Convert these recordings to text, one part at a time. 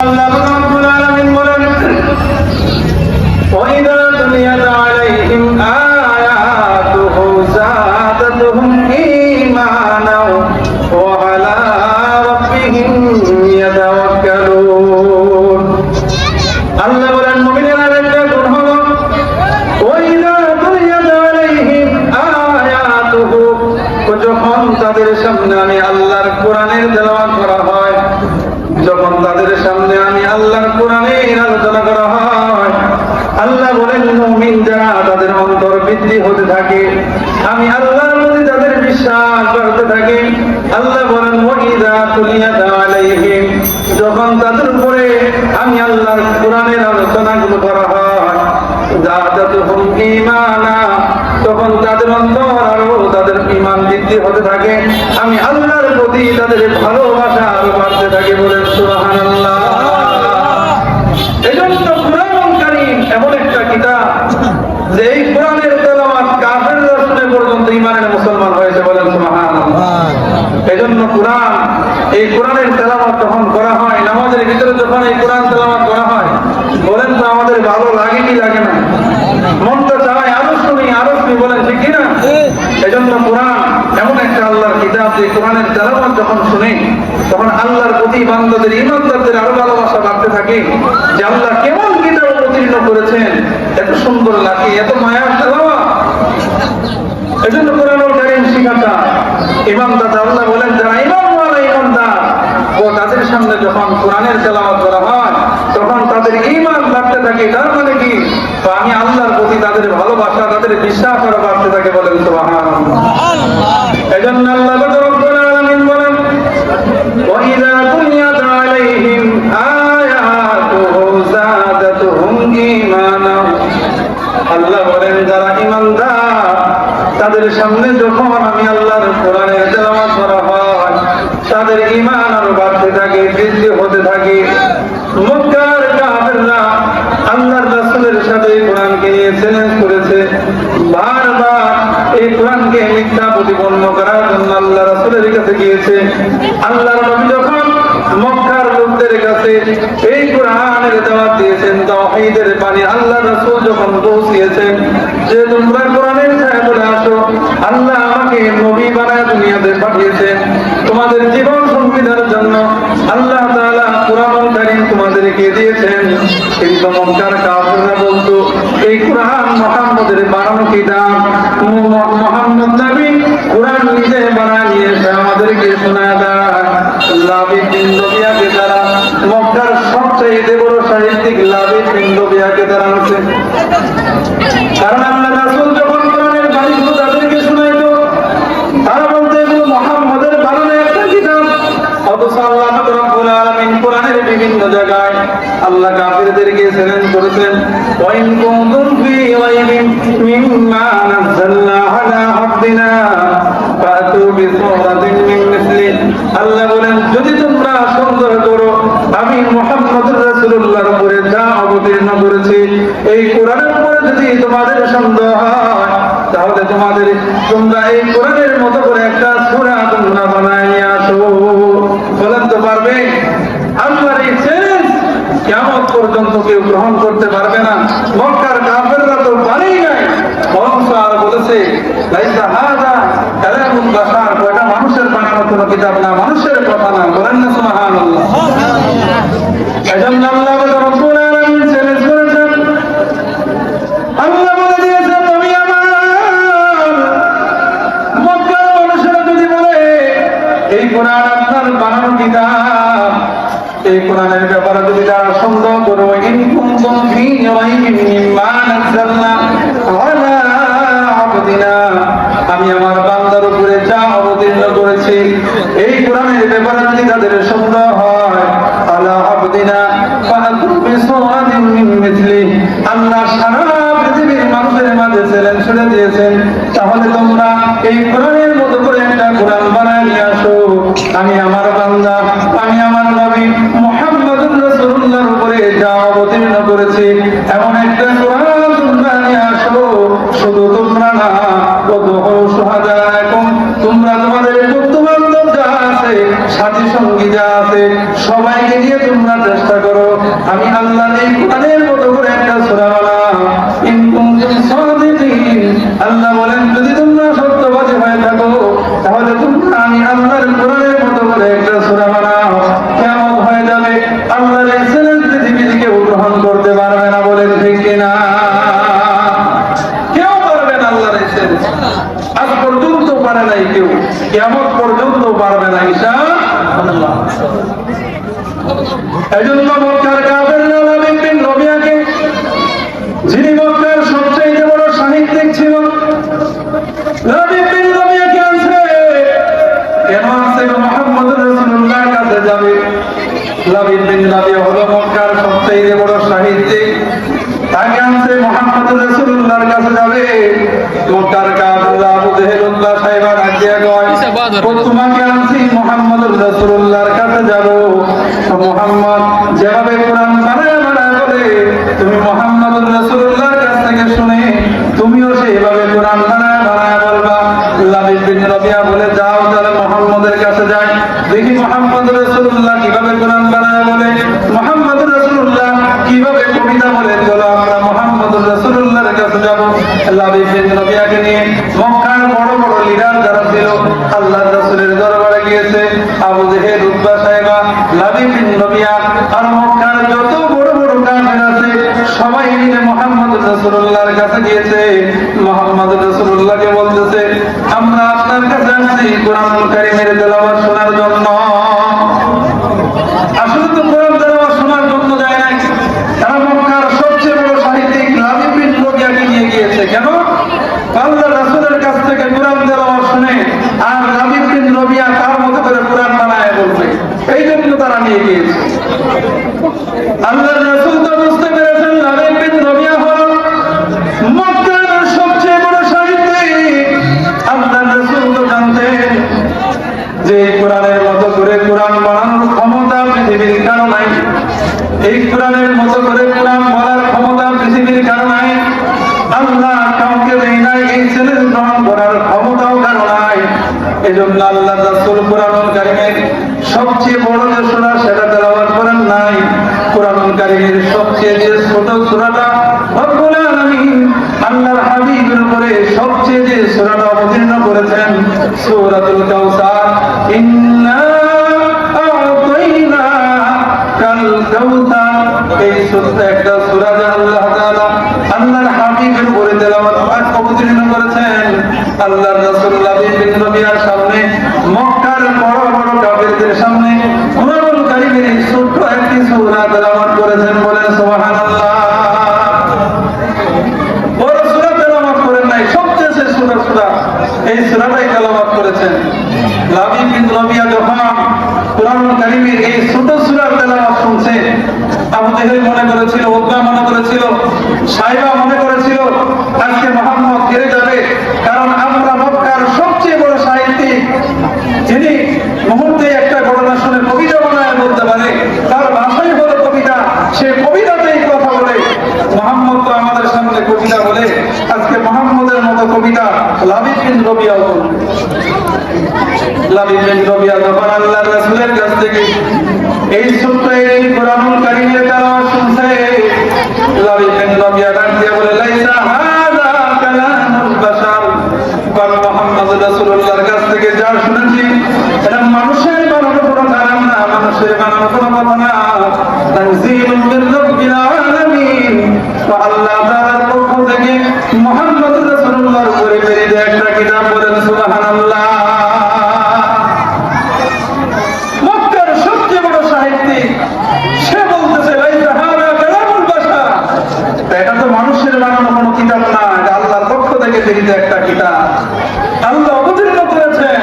আল্লাহ রাব্বুল আলামিন বলেন ওয়াইদা তুলিয়াত আলাইহিম আয়াতুহু যাদাতুহুম ঈমানাও ওয়া আলা রাব্বিহিম ইয়াতাওয়াক্কালুন। আল্লাহ বলেন মুমিনেরা একটা গুণ হলো ওয়াইদা তুলিয়াত আলাইহিম আয়াতুহু, যখন তাদের সামনে আমি আল্লাহর কোরআনের তেলাওয়াত করা হয়, যখন তাদের সামনে আমি আল্লাহর কোরআনের আলোচনা করা হয়, আল্লাহ বলেন মুমিন যারা তাদের অন্তর বৃদ্ধি হতে থাকে, আমি আল্লাহর প্রতি তাদের বিশ্বাস বাড়তে থাকে। আল্লাহ বলেন ওয়াইদা তুলিয়াত আলাইহিম, যখন তাদের উপরে আমি আল্লাহর কোরআনের আলোচনাগুলো করা হয়, যাদাতুহুম ঈমানা, তখন তাদের অন্তর আরো তাদের ঈমান বৃদ্ধি হতে থাকে, আমি আল্লাহর প্রতি তাদের ভালোবাসা আরো বাড়তে থাকে। বলেন সুবহানাল্লাহ। এজন্য কোরআনুল কারীম এমন একটা কিতাব যে এই কোরআনের তেলাওয়াত কাফেররা শুনে পর্যন্ত ঈমানের মুসলমান হয়েছে। বলেন সুবহানাল্লাহ। এজন্য কোরআন, এই কোরআনের তেলাওয়াত যখন করা হয়, নামাজের ভিতরে যখন এই কোরআন তেলাওয়াত করা হয়, বলেন তো আমাদের ভালো লাগে কি লাগে না? মনটা চায় আরো শুনি আরো শুনি, বলেন ঠিক কিনা? এজন্য কোরআন এমন একটা আল্লাহর কিতাব যে কোরআনের তেলাওয়াত যখন শুনি তখন আল্লাহর প্রতি বান্দাদের ঈমানদারদের আরো ভালোবাসা বাড়তে থাকে যে আল্লাহ কেমন কিতাব অবতীর্ণ করেছেন, এত সুন্দর লাগে, এত মায়ার তেলাওয়াত। এজন্য কোরআনুল কারীম শিখাটা ঈমানদার, আল্লাহ বলেন যারা ঈমানওয়ালা ঈমানদার ও তাদের সামনে যখন কোরআনের তেলাওয়াত করা হয় তখন তাদের ঈমান বাড়তে থাকে। তার মানে কি? আমি আল্লাহর প্রতি তাদের ভালোবাসা, তাদের বিশ্বাস আরো বাড়তে থাকে। বলেন সুবহানাল্লাহ। এজন্য আল্লাহ রাব্বুল আলামিন বলেন ওয়াইদা তুলিয়াত আলাইহিম আয়াতুহু যাদাতুহুম ঈমানা, আল্লাহ বলেন যারা ঈমানদার তাদের সামনে যখন আমি আল্লাহর কোরআনের তেলাওয়াত করা হয় তাদের ঈমান আরো বাড়তে থাকে, বৃদ্ধি হতে থাকে। মক্কার কাফেররা আল্লাহর রাসূলের সাথে কোরআনকে নিয়ে চ্যালেঞ্জ করেছে, বারবার এই কোরআনকে মিথ্যা প্রতিপন্ন করার জন্য আল্লাহ রাসূলের কাছে গিয়েছে। আল্লাহর নবী যখন মক্কার লোকদের কাছে এই কোরআনের দাওয়াত দিয়েছেন, তাওহীদের বাণী আল্লাহ রাসূল যখন পৌঁছিয়েছেন যে তোমরা কোরআনের ছায়া চলে আসো, আল্লাহ আমাকে নবী বানায় দুনিয়াতে পাঠিয়েছেন তোমাদের জীবন সংবিধানের জন্য, আল্লাহ তাআলা কোরআনুল কারীম তোমাদেরকে দিয়েছেন। কিন্তু মক্কার কাফেররা বলতো এই কোরআন মুহাম্মদের বানানো কিতাব, মুহাম্মদ নবী কোরআন নিজে বানায় নিয়ে এসে আমাদেরকে শোনায় দেয়। লাবিদ বিন রবিয়াকে তারা মক্কার সবচেয়ে বড় সাহিত্যিক লাবিদ বিন রবিয়াকে তারা আনছে, কারণ আল্লাহ রাসূল যখন কোরআনের বাণীগুলো তাদেরকে শোনাইতো তারা বলতো এগুলো মুহাম্মদের বানানো একটা কিতাব। অথচ আল্লাহ রাব্বুল আলামিন কোরআনের বিভিন্ন জায়গায় আল্লাহ কাফিরদেরকে চ্যালেঞ্জ করেছেন ওয়াইন কুনতুম ফি রাইবিন মিম্মা নাযালনা আলা আবদিনা ফাতু বিসূরাতিন মিন মিসলি, আল্লাহ বলেন যদি তোমরা সন্দেহ করো আমি মুহাম্মদুর রাসূলুল্লাহর উপরে যা অবতীর্ণ করেছি এই কোরআনের উপরে যদি তোমাদের সন্দেহ হয় তাহলে তোমরা এই কোরআনের মতো করে একটা সূরা তোমরা বানায় নিয়ে আসো। বলেন তো পারবে? আল্লাহর এই চ্যালেঞ্জ কিয়ামত পর্যন্ত কেউ গ্রহণ করতে পারবে না। মক্কার কাফেররা তো পারেই নাই, বরং আর বলেছে লাইসা হাযা কালামুল বাশার, এটা মানুষের বানানো কোনো কিতাব না, মানুষের কথা না। বলেন না সুবহানাল্লাহ। এজন্য আল্লাহ রাব্বুল আলামিন চ্যালেঞ্জ করেছেন, আল্লাহ বলে দিয়েছেন আমি আমার মক্কার মানুষেরা যদি বলে এই কোরআন আপনার বানানো কিতাব, এই কোরআনের ব্যাপারে যদি তারা সন্দেহ করো ইন কুনতুম ফি রাইবিন মিম্মা নাযালনা আলা আবদিনা, আমি আমার বান্দার উপরে যা অবতীর্ণ করেছি এই কোরআনের ব্যাপারে যদি তাদের সন্দেহ হয় আলা আবদিনা ফাতু বিসূরাতিন মিন মিসলি, আল্লাহ সারা পৃথিবীর মানুষের মাঝে চ্যালেঞ্জ ছুড়ে দিয়েছেন তাহলে তোমরা এই কোরআনের মতো করে একটা কোরআন বানায় নিয়ে আসো। আমি আমার বান্দা, আমি আমার নবী মুহাম্মদুর রাসূলুল্লাহর উপরে যা অবতীর্ণ করেছি এমন একটা কোরআন তোমরা নিয়ে আসো। শুধু তোমরা না, তোমরা তোমাদের বন্ধু বান্ধব যা আছে, সাথী সঙ্গী যা আছে, সবাইকে নিয়ে তোমরা চেষ্টা করো আমি আল্লাহ এই কোরআনের মতো করে একটা সূরা বানাও ইন কুনতুম সাদিকিন। আল্লাহ বলেন যদি তোমরা সত্যবাদী হয়ে থাকো তাহলে তোমরা আমি আল্লাহর কোরআনের মতো করে একটা সূরা বানাও। কিয়ামত হয়ে যাবে, আল্লাহর এই চ্যালেঞ্জ পৃথিবীতে কেউ গ্রহণ করতে পারবে না, বলেন ঠিক কিনা? কেউ পারবে না আল্লাহর এই চ্যালেঞ্জ। আজ পর্যন্ত পারে নাই কেউ, কিয়ামত পর্যন্ত পারবে না ইনশাআল্লাহ। এজন্য মক্কার কাফেররা লাবিব বিন রবিয়াকে, যিনি মক্কার সবচেয়ে বড় সাহিত্যিক ছিল, লাবিব বিন রবিয়াকে আনছে। কেন আনছে? মুহাম্মদ রাসূলুল্লাহর কাছে যাবে। লাবিব বিন রবিয়া হলো মক্কার সবচেয়ে বড় সাহিত্যিক, তাকে আনছে মুহাম্মদ রাসূলুল্লাহর কাছে যাবে। মক্কার কাফেররা আবু জেহেল উতবা সাহেবা রাজিয়া কয়, ও তোমাকে আনছি মুহাম্মদ রাসূলুল্লাহর কাছে যাব। তো মুহাম্মদ যেভাবে কোরআন বানায় বানায় বলে, তুমি মুহাম্মদ রাসূলুল্লাহর কাছ থেকে শুনে তুমিও সেইভাবে কোরআন বানায় বানায় বলবা। লাবিব বিন রবিয়া বলে, যাও তাহলে মুহাম্মদের কাছে যাই, দেখি মুহাম্মদ রাসূলুল্লাহ কিভাবে কোরআন বানায় বলে, মুহাম্মদ রাসূলুল্লাহ কিভাবে কবিতা বলে। চলো আমরা মুহাম্মদ রাসূলুল্লাহর কাছে যাব। লাবিব বিন রবিয়াকে নিয়ে মক্কার বড় বড় লিডার যারা ছিল আল্লাহর রাসূলের দরবারে গিয়েছে। আবু জেহেল উতবা সাহেবা, লাবিব বিন রবিয়া আর মক্কার যত বড় বড় কাফের আছে সবাই মিলে মুহাম্মদ রাসূলুল্লাহর কাছে গিয়েছে। মুহাম্মদ রাসূলুল্লাহকে বলতেছে, আমরা আপনার কাছে আসছি কোরআনুল কারীমের তেলাওয়াত শোনার জন্য। আসলে তো কোরআন তেলাওয়াত শোনার জন্য যায় নাই, তারা মক্কার সবচেয়ে বড় সাহিত্যিক লাবিব বিন রবিয়াকে নিয়ে গিয়েছে। কেন? আল্লাহর রাসূলের কাছ থেকে কোরআন তেলাওয়াত শুনে আর লাবিব বিন রবিয়া তার মতো করে কোরআন বানায় বলবে, এই জন্য তারা নিয়ে গিয়েছে। আল্লাহর রাসূল তো বুঝতে পেরেছেন লাবিব বিন রবিয়া হলো মক্কার সবচেয়ে বড় সাহিত্যিক। আল্লাহর রাসূল তো জানতেন যে কোরআনের মতো করে কোরআন বানানোর ক্ষমতা পৃথিবীর কারো নাই, এই কোরআনের মতো করে কোরআন বলার ক্ষমতা পৃথিবীর কারো নাই। আল্লাহ কাউকে দেয় নাই এই চ্যালেঞ্জ গ্রহণ করার ক্ষমতাও কারো নাই। এজন্য আল্লাহর রাসূল কোরআনুল কারীমের সবচেয়ে বড় যে সূরা সেটা তেলাওয়াত করেন নাই। কোরআনুল কারীমের সবচেয়ে যে ছোট সূরাটা রব্বুল আলামিন আল্লাহর হাবিবের উপরে সবচেয়ে যে সূরাটা অবতীর্ণ করেছেন সূরাতুল কাউসার। ইন্না আ'তাইনা কাল কাউসার, এই ছোট্ট একটা সূরা যে আল্লাহ তাআলা আল্লাহর হাবিবের উপরে তেলাওয়াত অবতীর্ণ করেছেন। আল্লাহর রাসূল লাবিব বিন রবিয়ার সামনে, মক্কার বড় বড় কাফেরদের সামনে কোরআনুল কারীমের এই ছোট্ট একটি সূরা তেলাওয়াত করেছেন। বলেন সুবহানাল্লাহ। বড় সূরা তেলাওয়াত করেন নাই, সবচেয়ে ছোট সূরা এই সূরাটাই তেলাওয়াত করেছেন। লাবিব বিন রবিয়া যখন কোরআনুল কারীমের এই ছোট সূরার তেলাওয়াত শুনছে, আবু জেহেল মনে করেছিল, উতবা মনে করেছিল, সাইবা মনে করেছিল আজকে মুহাম্মদ হেরে যাবে, কারণ আমরা মক্কার সবচেয়ে বড় সাহিত্যিক, যিনি মুহূর্তে একটা ঘটনা শুনে কবিতা বানায় বলতে পারে, তার ভাষাই হলো কবিতা, সে কবিতাতেই কথা বলে। মুহাম্মদ তো আমাদের সামনে কবিতা বলে, আজকে মুহাম্মদের মতো কবিতা লাবিব বিন রবিয়া বলে। লাবিব বিন রবিয়া যখন আল্লাহর রাসূলের কাছ থেকে এই ছোট্ট এই কোরআনুল কারীমের তেলাওয়াত শুনছে, লাবিব বিন রবিয়া ডাক দিয়ে বলে, লাইসা হাযা কালামুল বাশার, কারণ মুহাম্মদ রাসূলুল্লাহর কাছ থেকে যা শুনেছি এটা মানুষের বানানো কোনো কালাম না, মানুষের বানানো কোনো কথা না। তানজিলুম মির রাব্বিল আলামিন, তো আল্লাহ তাআলার পক্ষ থেকে মুহাম্মদ রাসূলুল্লাহর উপরে প্রেরিত একটা কিতাব। বলেন সুবহানাল্লাহ। মক্কার সবচেয়ে বড় সাহিত্যিক সে বলতেছে লাইসা হাযা কালামুল বাশার, এটা তো মানুষের বানানো কোনো কিতাব না, এটা আল্লাহর পক্ষ থেকে প্রেরিত একটা কিতাব, আল্লাহ অবতীর্ণ করেছেন।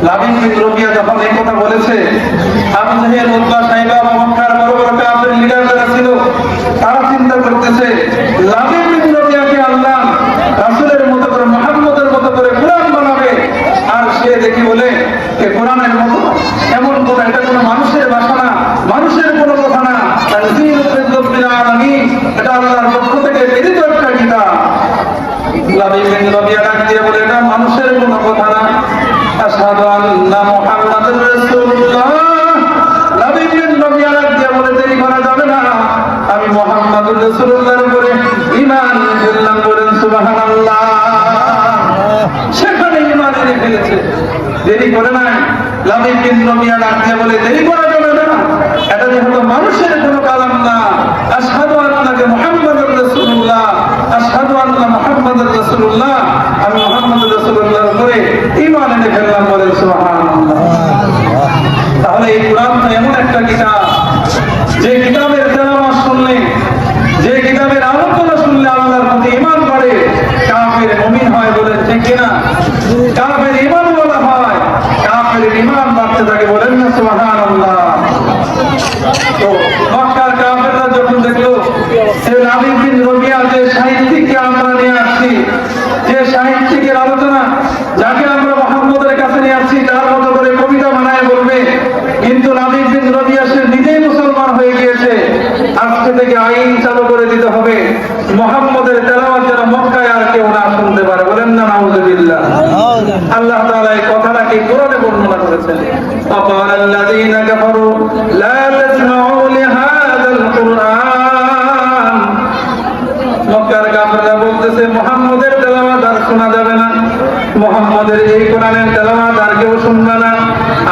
লাবিব বিন রবিয়া যখন এই কথা বলেছে, আবু জেহেল উতবা সাইবা মক্কার বড় বড় কাফের লিডার যারা ছিল তারা চিন্তা করতেছে লাবিব বিন রবিয়াকে আল্লাহ রাসূলের মতো করে মুহাম্মদের মতো করে কোরআন বানাবে, আর সে দেখি বলে যে কোরআনের মতো এমন কোন, এটা কোনো মানুষের ভাষা না, মানুষের কোনো কথা না, তানজিলুম মির রাব্বিল আলামিন, এটা আল্লাহর পক্ষ থেকে প্রেরিত একটা কিতাব। লাবিব বিন রাসূলুল্লাহর উপরে ঈমান আনলাম, বলেন সুবহানাল্লাহ। সেখানে ঈমান এনে ফেলেছে, দেরি করে নাই। লাবিব বিন রবিয়া ডাকতে বলে দেরি করা যাবে না, এটা যেহেতু মানুষের কোনো কালাম না। আশহাদু আন্নাকা মুহাম্মাদুর রাসূলুল্লাহ, আশহাদু আন্না মুহাম্মাদুর রাসূলুল্লাহ, আমি মুহাম্মদ রাসূলুল্লাহর উপরে ঈমান এনে ফেললাম, বলেন সুবহানাল্লাহ। তাহলে এই কোরআন তো এমন একটা কিতাব, যে কিতাবের তেলাওয়াত শুনলে, যে কিতাবের আলোচনা শুনলে আল্লাহর প্রতি ঈমান বাড়ে, কাফের মুমিন হয়, বলেন ঠিক কিনা? কাফের ঈমান বলা হয়, কাফের ঈমান বাড়তে থাকে, বলেন না সুবহানাল্লাহ। তো মক্কার কাফেররা যখন দেখলো যে লাবিব বিন রবিয়া, যে সাহিত্যিককে আমরা নিয়ে আসছি, যে সাহিত্যিকের আলোচনা, যাকে আমরা মুহাম্মদের কাছে নিয়ে আসছি, তার মতো করে কবিতা বানায় বলবে, কিন্তু লাবিব বিন রবিয়া সে নিজেই মুসলমান হয়ে গিয়েছে, আজকে থেকে আইন চালু করে দিতে হবে, মুহাম্মদের তেলাওয়াত যেন মক্কায় আর কেউ না শুনতে পারে, বলেন না নাউযুবিল্লাহ। আল্লাহ তাআলা এই কথাটাকে কোরআনে বর্ণনা করেছেন, ফাকালাল্লাযীনা কাফারু লা তাসমাউ লিহাযাল কুরআন। মক্কার কাফেররা বলতেছে মুহাম্মদের তেলাওয়াত আর শোনা যাবে না, মুহাম্মদের এই কোরআনের তেলাওয়াত আর কেউ শুনবে না।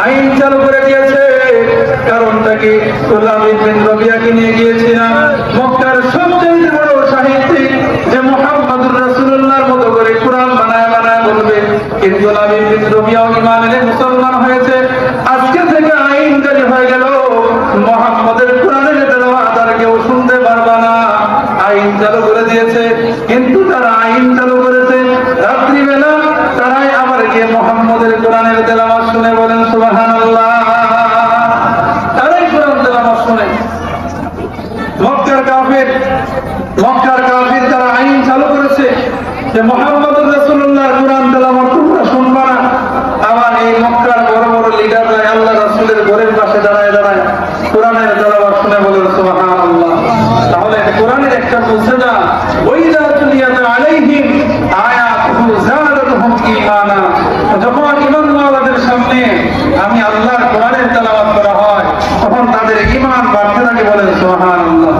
আইন চালু করে দিয়েছে, কারণটা কি? লাবিব বিন রবিয়াকে নিয়ে গিয়েছিলাম, মক্কার সবচেয়ে বড় সাহিত্যিক, যে মুহাম্মদুর রাসূলুল্লাহর মতো করে কোরআন বানায় বানায় বলবে, কিন্তু লাবিব বিন রবিয়াও ঈমান এনে মুসলমান হয়েছে। আজকে থেকে আইন জারি হয়ে গেল, মুহাম্মদের কোরআনের তেলাওয়াত আর কেউ শুনতে পারবে না। আইন চালু করে দিয়েছে, কিন্তু তারা আইন চালু করেছে রাত্রিবেলা, তারাই আবার গিয়ে মুহাম্মদের কোরআনের তেলাওয়াত শুনে, বলেন সুবহানাল্লাহ। তারাই কোরআন তেলাওয়াত শুনে। মক্কার কাফির তারা আইন চালু করেছে যে মুহাম্মদুর রাসূলুল্লাহর কোরআন তেলাওয়াত তোমরা শুনবা না। আবার এই মক্কার বড় বড় লিডাররা আল্লাহ রাসূলের ঘরের পাশে দাঁড়ায় দাঁড়ায় কোরআনের তেলাওয়াত শুনে, বলেন সুবহানাল্লাহ। তাহলে কোরআনের একটা মুজেজা, ওয়াইদা তুলিয়াত আলাইহিম আয়াতুহু যাদাতুহুম ঈমানা। যখন ঈমানওয়ালাদের সামনে আমি আল্লাহর কোরআনের তেলাওয়াত করা হয়, তখন তাদের ঈমান বাড়তে থাকে, বলেন সুবহানাল্লাহ।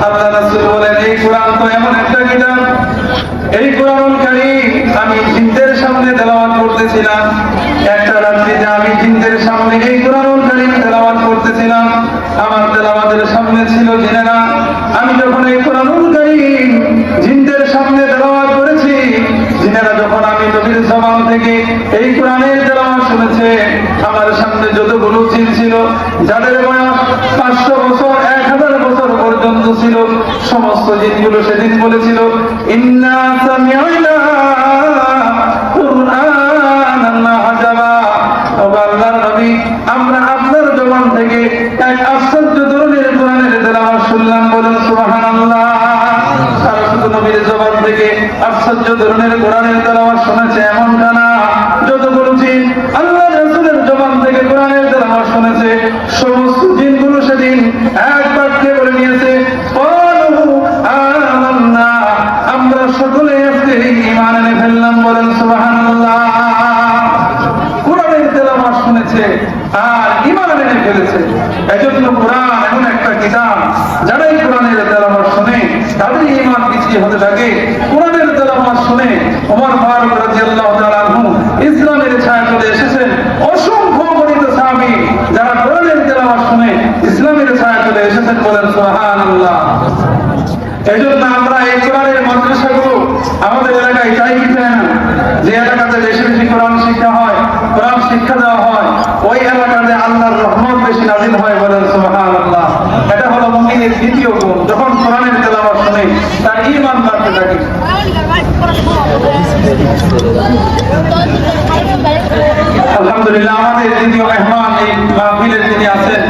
আল্লাহ রাসূল বলেন, এই কোরআন তো এমন একটা কিতাব, এই কোরআনুল কারীম আমি জিনদের সামনে তেলাওয়াত করতেছিলাম। একটা রাত্রিতে আমি জিনদের সামনে এই কোরআনুল কারীম তেলাওয়াত করতেছিলাম, আমার তেলাওয়াতের সামনে ছিল জিনেরা। আমি যখন এই কোরআনুল কারীম জিনদের সামনে তেলাওয়াত করেছি, জিনেরা যখন আমি নবীর জবান থেকে এই কোরআনের তেলাওয়াত শুনেছে, আমার সামনে যতগুলো জিন ছিল, যাদের বয়স 500 বছর 1000 বছর পর্যন্ত ছিল, সমস্ত জিনগুলো সেদিন বলেছিল, ইন্না সামি'না কুরআনান আজাবা। আল্লাহর নবী, আমরা আপনার জবান থেকে এক আশ্চর্য ধরনের কোরআনের তেলাওয়াত শুনলাম, বলেন সুবহানাল্লাহ। সারা শুধু নবীর জবান থেকে আশ্চর্য ধরনের কোরআনের তেলাওয়াত শুনেছে এমনটা না, যতগুলো জিন আল্লাহ রাসূলের জবান থেকে কোরআনের তেলাওয়াত শুনেছে, সমস্ত জিনগুলো সেদিন এক বাক্যে বলে নিয়েছে, আমান্না, আমরা সকলে আজকে ঈমান এনে ফেললাম, বলেন সুবহানাল্লাহ। কোরআনের তেলাওয়াত শুনেছে আর ঈমান এনে ফেলেছে। এজন্য কোরআন এমন একটা কিতাব, যারা এই কোরআনের তেলাওয়াত শুনে তাদের ঈমান বৃদ্ধি হতে থাকে। কোরআনের তেলাওয়াত শুনে ওমর ফারুক রাদিয়াল্লাহু তাআলা আনহু ইসলামের ছায়া চলে এসেছেন। অসংখ্য গণিত সাহাবী যারা কোরআনের তেলাওয়াত শুনে ইসলামের ছায়া চলে এসেছেন, বলেন সুবহানাল্লাহ। এজন্য আমরা এই কোরআনের মাদ্রাসাগুলো আমাদের এলাকায় চাই কি চাই না? যে এলাকাতে বেশি বেশি কোরআন শিক্ষা হয়, কোরআন শিক্ষা দেওয়া হয়, ওই এলাকাতে আল্লাহর রহমত বেশি নাযিল হয়, বলেন সুবহানাল্লাহ। এটা হলো মুমিনের দ্বিতীয় গুণ, যখন কোরআনের তেলাওয়াত শুনে তার ঈমান বাড়তে থাকে। আলহামদুলিল্লাহ, আমাদের দ্বিতীয় মেহমান এই মাহফিলের যিনি আছেন,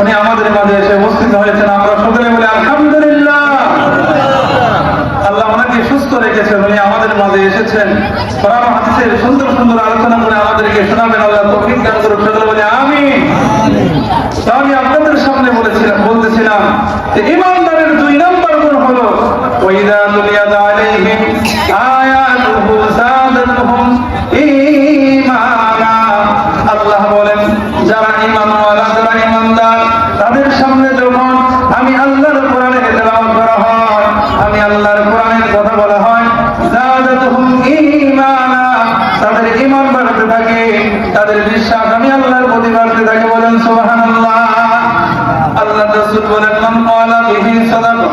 উনি আমাদের মাঝে এসে উপস্থিত হয়েছেন। আমরা সকলে বলি আলহামদুলিল্লাহ। আল্লাহ ওনাকে সুস্থ রেখেছেন, উনি আমাদের মাঝে এসেছেন, কোরআন হাদিসের সুন্দর সুন্দর আলোচনা করে আমাদেরকে শোনাবেন। আল্লাহ তৌফিক দান করুন, সকলে বলি আমিন। তো আমি আপনাদের সামনে বলতেছিলাম যে ঈমানদারের 2 নম্বর গুণ হলো ওয়াইদা তুলিয়াত আলাইহিম আয়াতুহু যাদাতুহুম ঈমানা। আল্লাহ বলেন, যারা ঈমানওয়ালা, যারা ঈমানদার, তাদের সামনে যখন আমি আল্লাহর কোরআনের তেলাওয়াত করা বলেন মান ক্বালা বিহি সাদাকা,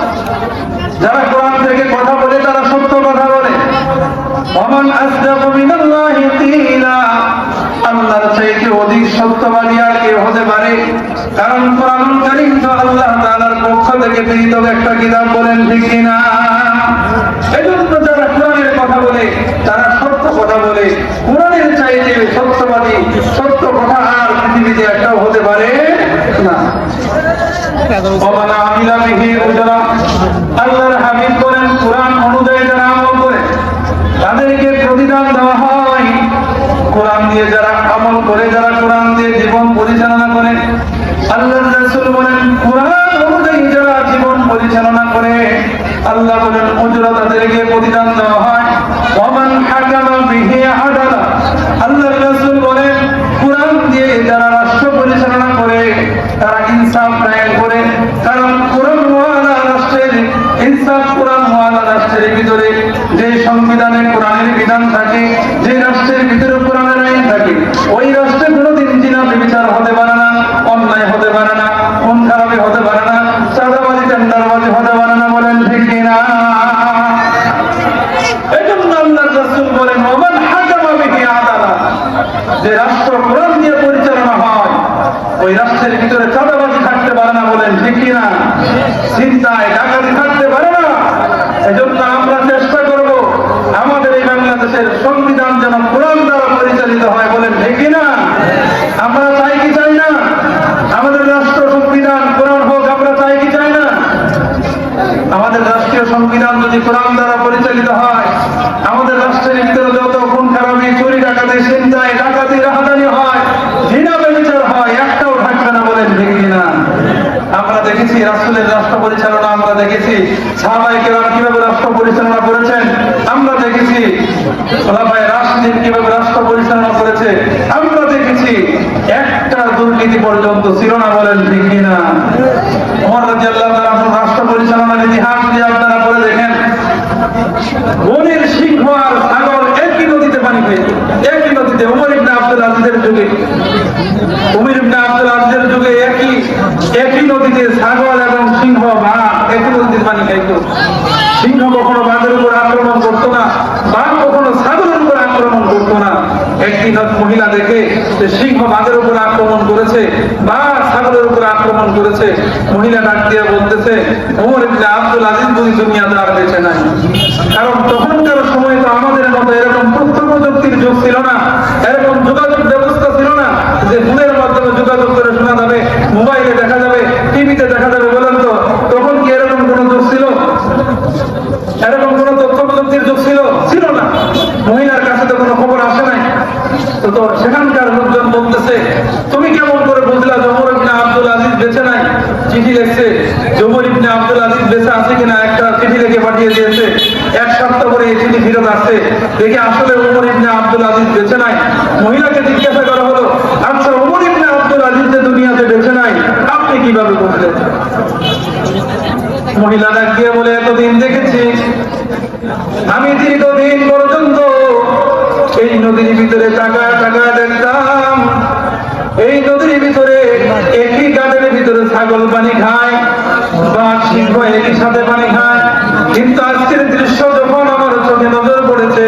যারা কোরআন থেকে কথা বলে তারা সত্য কথা বলে। ওমান আসদাকু মিনাল্লাহি কিলা, আল্লাহর চাইতে অধিক সত্যবাদী আর কে হতে পারে? কারণ কোরআনুল কারীম তো আল্লাহ তাআলার পক্ষ থেকে প্রেরিত একটা কিতাব, বলেন ঠিক কিনা? এজন্য যারা কোরআনের কথা বলে তারা সত্য কথা বলে। কোরআনের চাইতে সত্যবাদী সত্য কথা আর পৃথিবীতে একটাও হতে পারে না। ওমান আমিলা বিহি উজরা, আল্লাহর হাবিব বলেন কোরআন অনুযায়ী যারা আমল করে তাদেরকে প্রতিদান দেওয়া হয়। কোরআন দিয়ে যারা আমল করে, যারা কোরআন দিয়ে জীবন পরিচালনা করে, আল্লাহর রাসূল বলেন কোরআন অনুযায়ী যারা জীবন পরিচালনা করে, আল্লাহ বলেন উজরা তাদেরকে প্রতিদান দেওয়া হয়। ওমান হাকামা বিহি আদালা, আল্লাহর রাসূল বলেন কোরআন দিয়ে যারা রাষ্ট্র পরিচালনা করে, তারা ইনসাফ কায়েম করে। কারণ কোরআন ওয়ালা রাষ্ট্রের ইনসাফ, কোরআন ওয়ালা রাষ্ট্রের ভিতরে যে সংবিধানে কোরআনের বিধান থাকে, যে রাষ্ট্রের ভিতরে কোরআনের আইন থাকে, ওই রাষ্ট্রে কোনোদিন জিনা ব্যভিচার হতে পারে না, অন্যায় হতে পারে না, খুন খারাপি হতে পারে না, চাঁদাবাজি টেন্ডারবাজি হতে পারে না, বলেন ঠিক কিনা? এজন্য আল্লাহর রাসূল বলেন ওমান হাকামা বিহি আদালা, যে রাষ্ট্র কোরআন দিয়ে পরিচালনা হয় ওই রাষ্ট্রের ভিতরে চাঁদাবাজি থাকতে পারে না, বলেন ঠিক কিনা? চিন্তায় ডাকাতি থাকতে পারে না। এজন্য আমরা চেষ্টা করব আমাদের এই বাংলাদেশের সংবিধান যেন কোরআন দ্বারা পরিচালিত হয়, বলেন ঠিক কিনা? আমরা চাই কি চাই না? আমাদের রাষ্ট্র সংবিধান কোরআন হোক, আমরা চাই কি চাই না? আমাদের রাষ্ট্রীয় সংবিধান যদি কোরআন দ্বারা পরিচালিত হয়, আমাদের রাষ্ট্রের ভিতরে যত খুন খারাপি, চুরি ডাকাতি, ছিনতাই ডাকাতি, রাহাজানি হয়, জিনা ব্যভিচার হয়, একটাও থাকবে না, বলেন ঠিক কিনা? আমরা দেখেছি রাসূলের রাষ্ট্র পরিচালনা, আমরা দেখেছি সাহাবায়ে কেরাম কিভাবে রাষ্ট্র পরিচালনা করেছেন, আমরা দেখেছি খোলাফায়ে রাশিদিন কিভাবে রাষ্ট্র পরিচালনা করেছে, আমরা দেখেছি একটা দুর্নীতি পর্যন্ত ছিল না, বলেন ঠিক কিনা? ওমর রাদিয়াল্লাহু তাআলা রাষ্ট্র পরিচালনার ইতিহাস যদি আপনারা পড়ে দেখেন, বনের সিংহ আর ছাগল একই নদীতে পানি খেয়েছে, একই নদীতে। ওমর ইবনে আব্দুল আজিজের যুগে, উমর ইবনে আব্দুল আজিজের যুগে একই নদীতে ছাগল এবং সিংহ, বাঘ একই নদীতে পানি খাইত। সিংহ কখনো বাঘের উপর আক্রমণ করতো না, বাঘ কখনো ছাগলের উপর আক্রমণ করতো না। একটি মহিলা দেখে যে সিংহ বাঘের উপর আক্রমণ করেছে, বাঘ ছাগলের উপর আক্রমণ করেছে, মহিলা ডাক দিয়ে বলতেছে ওমর ইবনে আব্দুল আজিজ বুঝি দুনিয়াতে আর বেঁচে নাই। কারণ তখনকার সময় তো আমাদের মতো এরকম তথ্য প্রযুক্তির যুগ ছিল না, এরকম যোগাযোগ ব্যবস্থা ছিল না যে ফোনের মাধ্যমে যোগাযোগ করে শোনা যাবে, মোবাইলে দেখা যাবে, টিভিতে দেখা যাবে। বলেন তো তখন কি এরকম কোন যুগ ছিল? এরকম কোন তথ্য প্রযুক্তির যুগ ছিল? ছিল না। মহিলার কাছে তো কোনো খবর আসে নাই। তো সেখানকার লোকজন বলতেছে তুমি কেমন করে বুঝলা যে ওমর ইবনে আব্দুল আজিজ বেঁচে নাই? চিঠি লিখছে যে ওমর ইবনে আব্দুল আজিজ বেঁচে আছে কিনা, একটা চিঠি লিখে পাঠিয়ে দিয়েছে। এক সপ্তাহ পরে এই চিঠি ফেরত আসছে, দেখে আসলে ওমর ইবনে আব্দুল আজিজ বেঁচে নাই। মহিলাকে জিজ্ঞাসা করা হলো, আচ্ছা ওমর ইবনে আব্দুল আজিজ যে দুনিয়াতে বেঁচে নাই আপনি কিভাবে বুঝলেন? মহিলা ডাক দিয়ে বলে এতদিন দেখেছি, আমি দীর্ঘদিন পর্যন্ত এই নদীর ভিতরে টাকা দেখতাম, এই নদীর ভিতরে একই গাছের ভিতরে ছাগল পানি খায়, বাঘ সিংহ একই সাথে পানি খায়। কিন্তু আজকের দৃশ্য যখন আমার চোখে নজর পড়েছে,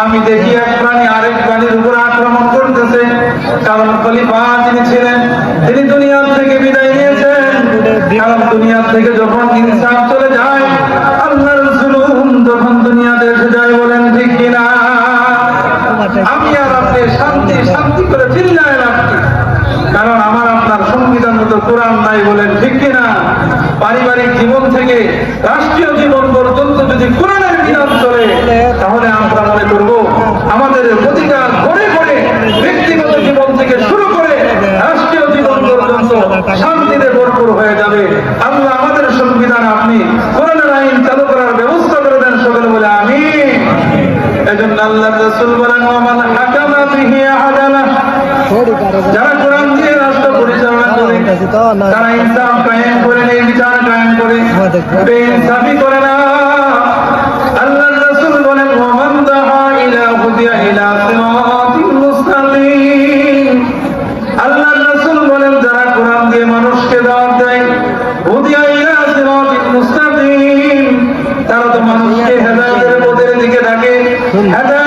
আমি দেখি এক প্রাণী আরেক প্রাণীর উপর আক্রমণ করতেছে। কারণ খলিফা যিনি ছিলেন তিনি দুনিয়ার থেকে বিদায় নিয়েছেন। কারণ দুনিয়ার থেকে যখন ইনসাফ চলে যায়, আল্লাহর জুলুম যখন দুনিয়াতে এসে যায়, বলেন ঠিক কিনা? আমি আর আপনি শান্তি করে চিল্লায় রাখছি, কারণ আমার আপনার সংবিধান মতো কোরআন নাই, বলেন ঠিক কিনা? পারিবারিক জীবন থেকে রাষ্ট্রীয় জীবন পর্যন্ত যদি কোরআনের বিধান চলে, তাহলে আমরা মনে করব আমাদের প্রতিটা ঘরে ঘরে ব্যক্তিগত জীবন থেকে শুরু করে রাষ্ট্রীয় জীবন পর্যন্ত শান্তিতে ভরপুর হয়ে যাবে। আল্লাহ আমাদের সংবিধান আপনি কোরআনের আইন চালু করার ব্যবস্থা করে দেন, সকলে বলে আমিন। এজন্য আল্লাহর রাসূল বলেন ওমান হাকামা বিহি আদালা, যারা কোরআন দিয়ে রাষ্ট্র পরিচালনা করে, তারা ইনসাফ কায়েম করে, বিচার কায়েম করে, বেইনসাফি করে না। আল্লাহর রাসূল বলেন ওমান দাআ ইলা হুদিয়া ইলা সিরাতিল মুস্তাকিম, আল্লাহর রাসূল বলেন যারা কোরআন দিয়ে মানুষকে দাওয়াত দেয়, হেদায়েত